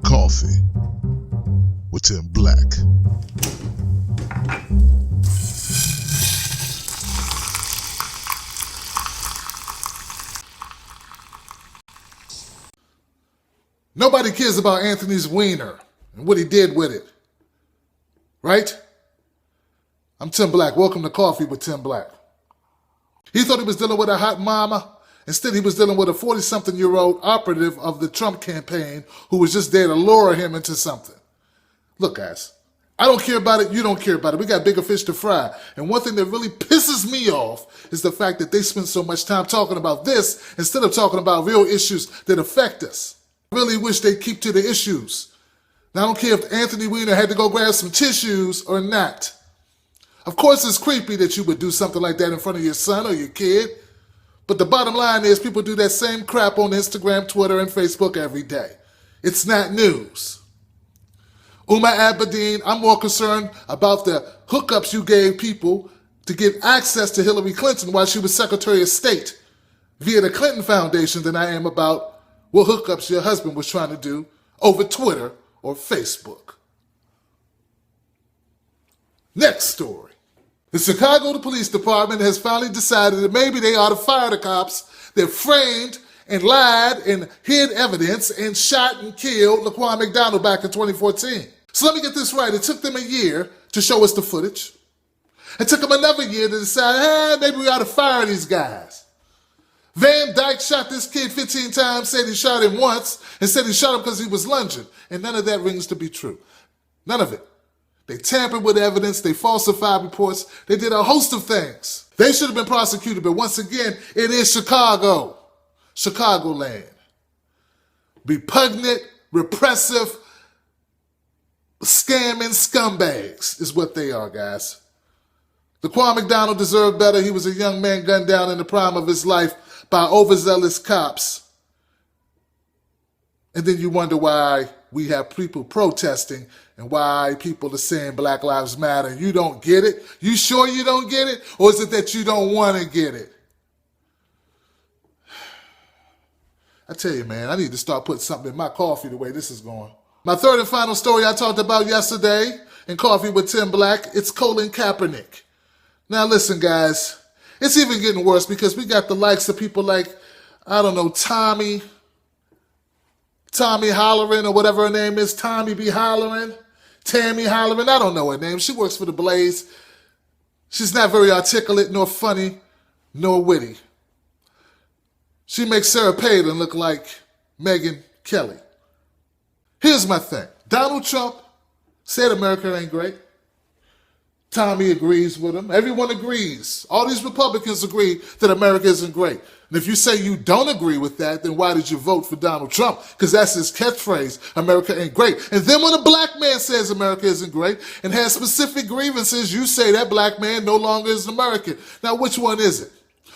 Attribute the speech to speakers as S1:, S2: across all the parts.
S1: Coffee with Tim Black.
S2: Nobody cares about Anthony's Weiner and what he did with it. Right? I'm Tim Black. Welcome to Coffee with Tim Black. He thought he was dealing with a hot mama. Instead, he was dealing with a 40-something-year-old operative of the Trump campaign who was just there to lure him into something. Look, guys, I don't care about it. You don't care about it. We got bigger fish to fry. And one thing that really pisses me off is the fact that they spend so much time talking about this instead of talking about real issues that affect us. I really wish they'd keep to the issues. Now, I don't care if Anthony Weiner had to go grab some tissues or not. Of course, it's creepy that you would do something like that in front of your son or your kid. But the bottom line is people do that same crap on Instagram, Twitter, and Facebook every day. It's not news. Huma Abedin, I'm more concerned about the hookups you gave people to get access to Hillary Clinton while she was Secretary of State via the Clinton Foundation than I am about what hookups your husband was trying to do over Twitter or Facebook. Next story. The Chicago Police Department has finally decided that maybe they ought to fire the cops that framed and lied and hid evidence and shot and killed Laquan McDonald back in 2014. So let me get this right. It took them a year to show us the footage. It took them another year to decide, hey, maybe we ought to fire these guys. Van Dyke shot this kid 15 times, said he shot him once, and said he shot him because he was lunging. And none of that rings to be true. None of it. They tampered with evidence, they falsified reports, they did a host of things. They should have been prosecuted, but once again, it is Chicago. Chicagoland. Repugnant, repressive, scamming scumbags is what they are, guys. Laquan McDonald deserved better. He was a young man gunned down in the prime of his life by overzealous cops. And then you wonder why we have people protesting and why people are saying Black Lives Matter. You don't get it? You sure you don't get it? Or is it that you don't want to get it? I tell you, man, I need to start putting something in my coffee the way this is going. My third and final story I talked about yesterday in Coffee with Tim Black, it's Colin Kaepernick. Now listen, guys, it's even getting worse because we got the likes of people like, I don't know, Tommy Holleran or whatever her name is, Tammy Holleran, I don't know her name. She works for the Blaze. She's not very articulate, nor funny, nor witty. She makes Sarah Palin look like Megyn Kelly. Here's my thing. Donald Trump said America ain't great. Tommy agrees with him. Everyone agrees. All these Republicans agree that America isn't great. And if you say you don't agree with that, then why did you vote for Donald Trump? Because that's his catchphrase, America ain't great. And then when a black man says America isn't great and has specific grievances, you say that black man no longer is an American. Now, which one is it?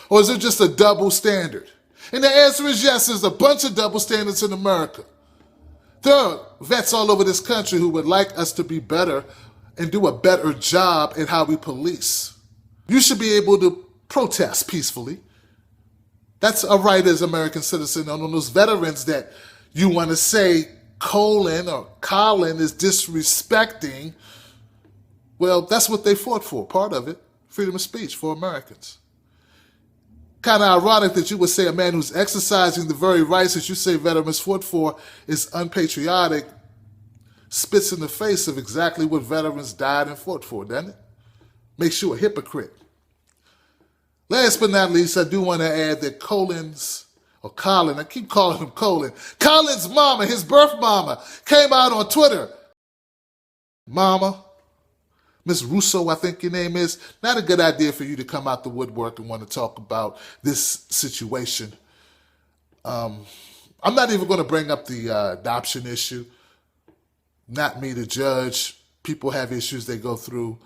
S2: Or is it just a double standard? And the answer is yes, there's a bunch of double standards in America. There are vets all over this country who would like us to be better and do a better job at how we police. You should be able to protest peacefully. That's a right as an American citizen. On those veterans that you want to say Colin is disrespecting, well, that's what they fought for, part of it, freedom of speech for Americans. Kind of ironic that you would say a man who's exercising the very rights that you say veterans fought for is unpatriotic, spits in the face of exactly what veterans died and fought for, doesn't it? Makes you a hypocrite. Last but not least, I do want to add that Colin, I keep calling him Colin, Colin's mama, his birth mama, came out on Twitter. Mama, Miss Russo, I think your name is, not a good idea for you to come out the woodwork and want to talk about this situation. I'm not even going to bring up the adoption issue. Not me to judge. People have issues they go through.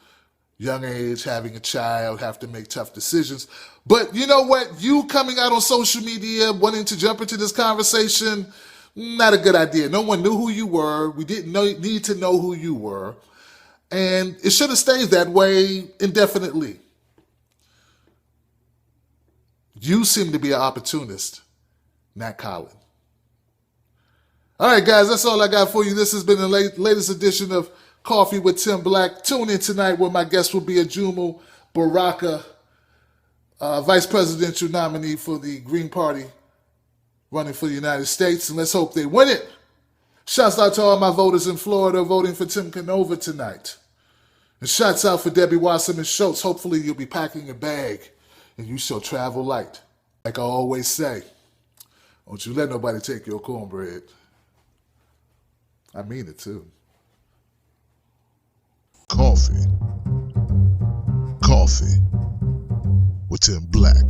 S2: Young age, having a child, have to make tough decisions. But you know what? You coming out on social media, wanting to jump into this conversation, not a good idea. No one knew who you were. We didn't need to know who you were. And it should have stayed that way indefinitely. You seem to be an opportunist, not Colin. All right, guys, that's all I got for you. This has been the latest edition of Coffee with Tim Black. Tune in tonight where my guest will be Ajumu Baraka, vice presidential nominee for the Green Party, running for the United States, and let's hope they win it. Shouts out to all my voters in Florida voting for Tim Canova tonight. And shouts out for Debbie Wasserman Schultz. Hopefully you'll be packing a bag and you shall travel light. Like I always say, don't you let nobody take your cornbread. I mean it too.
S1: Coffee with Tim Black.